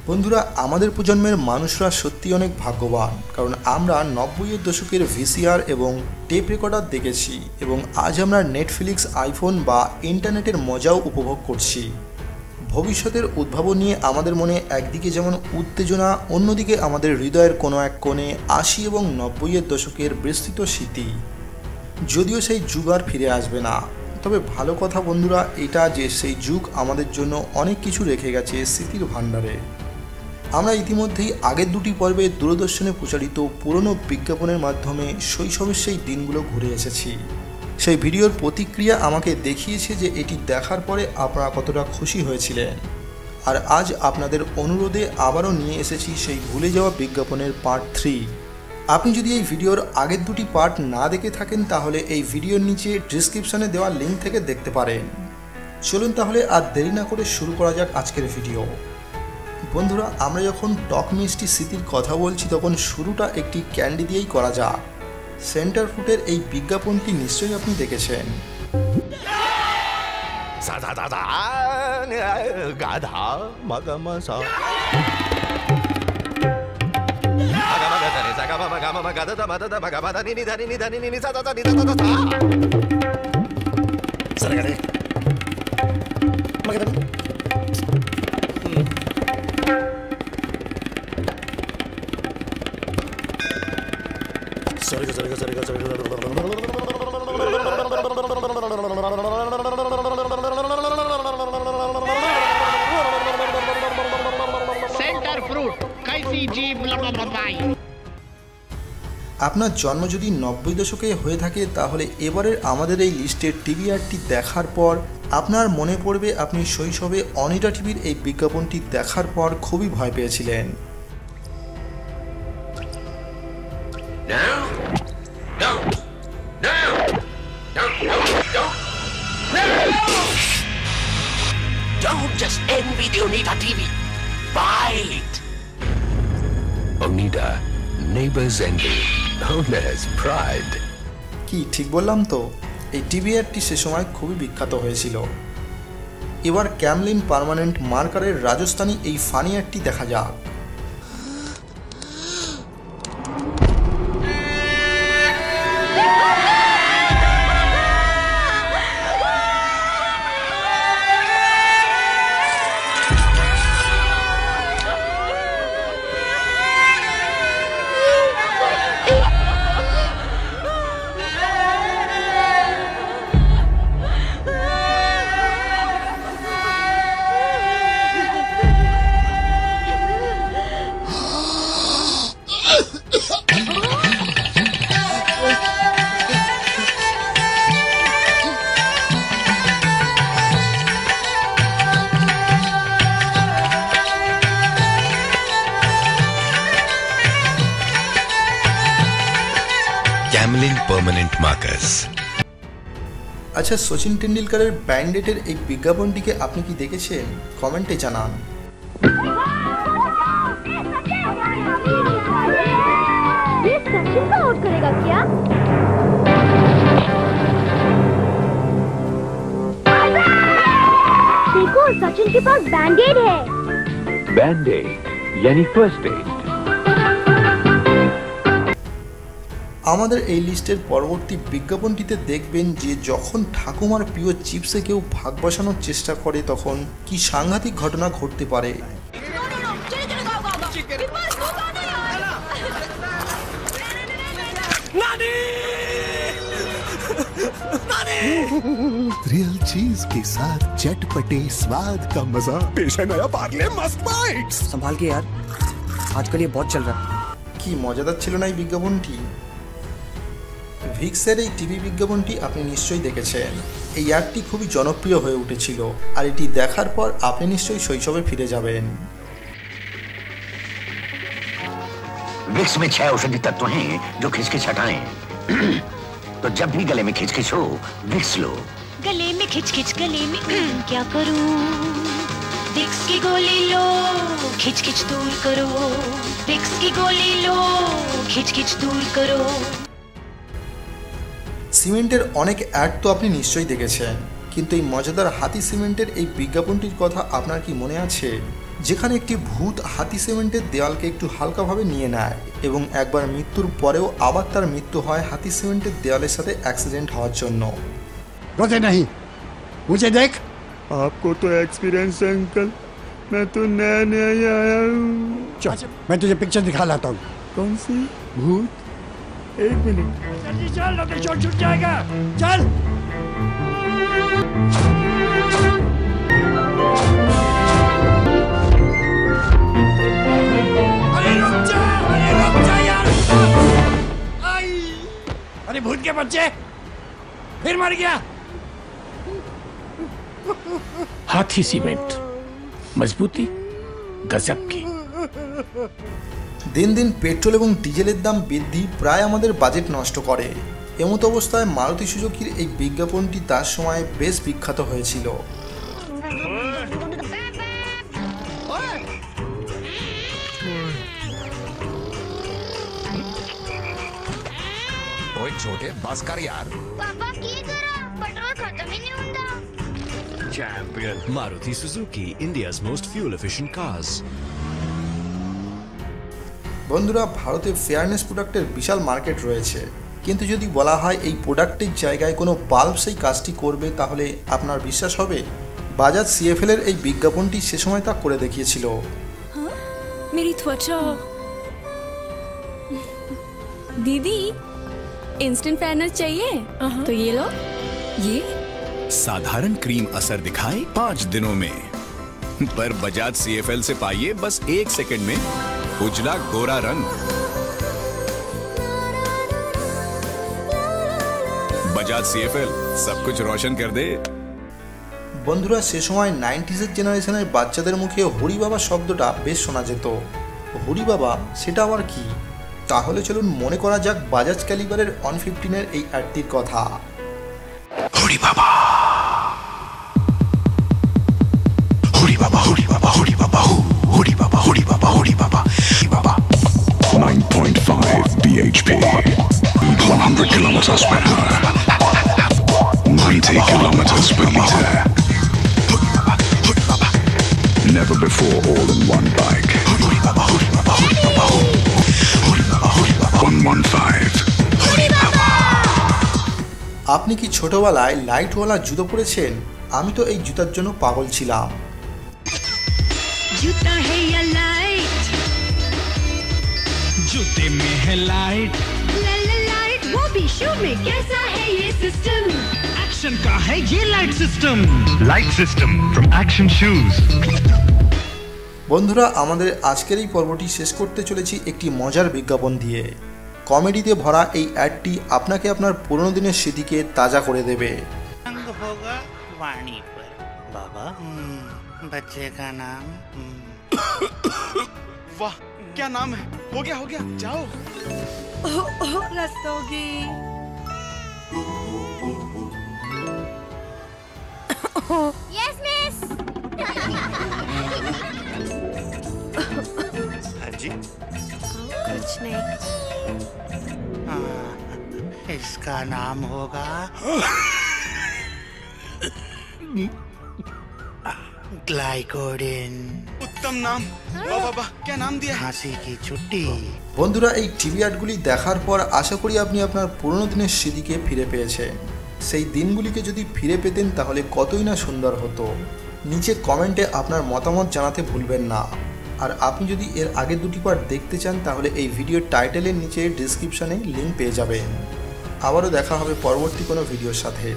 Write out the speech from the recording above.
বন্ধুরা, আমাদের প্রজন্মের মানুষরা সত্যি অনেক ভাগ্যবান, কারণ আমরা 90-এর দশকের ভিসিআর এবং টেপ রেকর্ডার দেখেছি এবং আজ আমরা নেটফ্লিক্স, আইফোন বা ইন্টারনেটের মজাও উপভোগ করছি। ভবিষ্যতের উদ্ভাবন নিয়ে আমাদের মনে একদিকে যেমন উত্তেজনা, অন্যদিকে আমাদের হৃদয়ের কোনো এক কোণে 80 এবং 90-এর দশকের বিস্তৃত স্মৃতি। যদিও সেই যুগ আর ফিরে আসবে না, তবে ভালো কথা বন্ধুরা এটা যে সেই যুগ আমাদের জন্য অনেক কিছু রেখে গেছে স্মৃতির ভাণ্ডারে। আমরা ইতিমধ্যেই আগের দুটি পর্বে দূরদর্শনে প্রচারিত পুরনো বিজ্ঞাপনের মাধ্যমে শৈশবের সেই দিনগুলো ঘুরে এসেছি। সেই ভিডিওর প্রতিক্রিয়া আমাকে দেখিয়েছে যে এটি দেখার পরে আপনারা কতটা খুশি হয়েছিলেন। আর আজ আপনাদের অনুরোধে আবারও নিয়ে এসেছি সেই ভুলে যাওয়া বিজ্ঞাপনের পার্ট 3। আপনি যদি এই ভিডিওর আগের দুটি পার্ট না দেখে থাকেন তাহলে এই ভিডিওর নিচে ডেসক্রিপশনে দেওয়া লিঙ্ক থেকে দেখতে পারেন। চলুন তাহলে আর দেরি না করে শুরু করা যাক আজকের ভিডিও। বন্ধুরা, আমরা যখন টক মিষ্টি স্মৃতির কথা বলছি তখন শুরুটা একটি ক্যান্ডি দিয়েই করা যাক। সেন্টার ফুডের এই বিজ্ঞাপনটি নিশ্চয়ই আপনি দেখেছেন। আপনার জন্ম যদি 90 দশকে হয়ে থাকে তাহলে এবারের আমাদের এই লিস্টের টিভি অ্যাডটি দেখার পর আপনার মনে পড়বে আপনি শৈশবে অনিডা টিভির এই বিজ্ঞাপনটি দেখার পর খুবই ভয় পেয়েছিলেন। Don't just envy the Onida TV. Buy it. Onida, neighbors envy, owners pride. কি ঠিক বললাম তো? এই টিভি অ্যাডটি সে সময় খুবই বিখ্যাত হয়েছিল। এবার ক্যামলিন পার্মানেন্ট মার্কারের রাজস্থানী এই ফানি অ্যাডটি দেখা যাক। Camlin Permanent Markers. আচ্ছা, সচিন টেন্ডুলকারের ব্যান্ডেটের এই বিজ্ঞাপনটিকে আপনি কি দেখেছেন? কমেন্টে জানান। देखो सचिन के पास बैंडेड है। बैंडेड यानी फर्स्ट एड। আমাদের এই লিস্টের পরবর্তী বিজ্ঞাপনটিতে দেখবেন যে যখন ঠাকুমার প্রিয় চিপসে কেউ ভাগ বসানোর চেষ্টা করে তখন কি সাংঘাতিক ঘটনা ঘটতে পারে। रियल चीज के साथ चटपटे स्वाद का मजा। पेश है नया पार्ले मस्त बाइट्स। संभाल के यार, आजकल ये बहुत चल रहा है। কি মজাদার ছিল না এই বিজ্ঞাপনটি? ভিক্সের এই টিভি বিজ্ঞাপনটি আপনি নিশ্চয়ই দেখেছেন। এই অ্যাডটি খুবই জনপ্রিয় হয়ে উঠেছিল আর এটি দেখার পর আপনি নিশ্চয়ই শৈশবে ফিরে যাবেন। विक्स में 6 औषधि तत्व हैं जो खिचखिच हटाएं। तो जब भी गले में खिचखिच हो, विक्स लो। गले में खिचखिच, गले में क्या करूं? विक्स की गोली लो, खिचखिच दूर करो। विक्स की गोली लो, खिचखिच दूर करो। সিমেন্টের অনেক অ্যাড তো আপনি নিশ্চয়ই দেখেছেন, কিন্তু এই মজাদার হাতি সিমেন্টের এই বিজ্ঞাপনটির কথা আপনার কি মনে আছে? যেখানে একটি ভূত হাতি সিমেন্টের দেওয়ালকে একটু হালকাভাবে নিয়ে নেয় এবং একবার মৃত্যুর পরেও আবার তার মৃত্যু হয় হাতি সিমেন্টের দেওয়ালের সাথে অ্যাক্সিডেন্ট হওয়ার জন্য। रोते नहीं, मुझे देख। आपको तो एक्सपीरियंस है अंकल, मैं तो नया नया ही आया हूँ। चल मैं तुझे पिक्चर दिखा लाता हूँ। कौन सी भूत? एक मिनट। जल्दी चल, नहीं तो छूट जाएगा। चल। अरे रुक जा यार। आई। अरे भूत के बच्चे, फिर मर गया। हाथी सीमेंट, मजबूती गजब की। দিন দিন পেট্রোল এবং ডিজেলের দাম বৃদ্ধি প্রায় আমাদের বাজেট নষ্ট করে। এমতো অবস্থায় মারুতি সুজুকির এই বিজ্ঞাপনটি তার সময় বেশ বিখ্যাত হয়েছিল। ओए छोटे बस कर यार। पापा की करो पेट्रोल खत्म ही नहीं होता। Champion Maruti Suzuki, India's most fuel efficient cars. বন্ধুরা, ভারতে ফেয়ারনেস প্রোডাক্টের বিশাল মার্কেট রয়েছে, কিন্তু যদি বলা হয় এই প্রোডাক্টের জায়গায় কোনো বাল্ব সেই কাজটি করবে তাহলে আপনার বিশ্বাস হবে? বাজাজ CFL এর এই বিজ্ঞাপনটি সে সময় তা করে দেখিয়েছিল। मेरी त्वचा दीदी इंस्टेंट फेयरनेस चाहिए तो ये लो। ये साधारण क्रीम असर दिखाए 5 दिनों में, पर बजाज CFL से पाइए बस 1 सेकंड में उजला गोरा रंग। बजाज CFL सब कुछ रोशन कर दे। বন্ধুরা, সে সময় 90s জেনারেশনের বাচ্চাদের মুখে হরি বাবা শব্দটা বেশ শোনা যেত। হরি বাবা সেটা আবার কি? তাহলে চলুন মনে করা যাক বাজাজ ক্যালিবারের 115 এর এই অ্যাডটির কথা। हरी बाबा, हरी बाबा, हरी बाबा, हरी बाबा, हरी बाबा, हरी बाबा, हरी बाबा, हरी बाबा। 9.5 bhp, 100 kilometers per hour, 90 kilometers per liter. Never before all in one bike. 115. আপনি কি ছোটবেলায় লাইটওয়ালা জুতো পরেছেন? আমি তো এই জুতার জন্য পাগল ছিলাম। जूता है या लाइट? जूते में है लाइट, लाइट वो भी शू में कैसा है ये सिस्टम? एक्शन का है ये light system. Light system from Action Shoes. বন্ধুরা, আমাদের আজকের এই পর্বটি শেষ করতে চলেছি একটি মজার বিজ্ঞাপন দিয়ে। কমেডিতে ভরা এই অ্যাডটি আপনাকে আপনার পুরনো দিনের স্মৃতিকে তাজা করে দেবে। होगा वाणी पर बाबा बच्चे का नाम वाह क्या नाम है। हो गया जाओ। Rastogi yes miss. हाँ जी कुछ नहीं। इसका नाम होगा ग्लाइकोडिन। उत्तम नाम। वाह वाह वाह, क्या नाम दिया। फांसी की छुट्टी। বন্ধুরা, এই টিভি অ্যাডগুলি দেখার পর আশা করি আপনি আপনার পুরনো দিনের স্মৃতিকে ফিরে পেয়েছেন। সেই দিনগুলিকে যদি ফিরে পেতেন তাহলে কতই না সুন্দর হতো। নিচে কমেন্টে আপনার মতামত জানাতে ভুলবেন না। আর আপনি যদি এর আগের দুটি পার্ট দেখতে চান তাহলে এই ভিডিওর টাইটেলের নিচে ডেসক্রিপশনে লিঙ্ক পেয়ে যাবেন। আবারও দেখা হবে পরবর্তী কোনো ভিডিওর সাথে।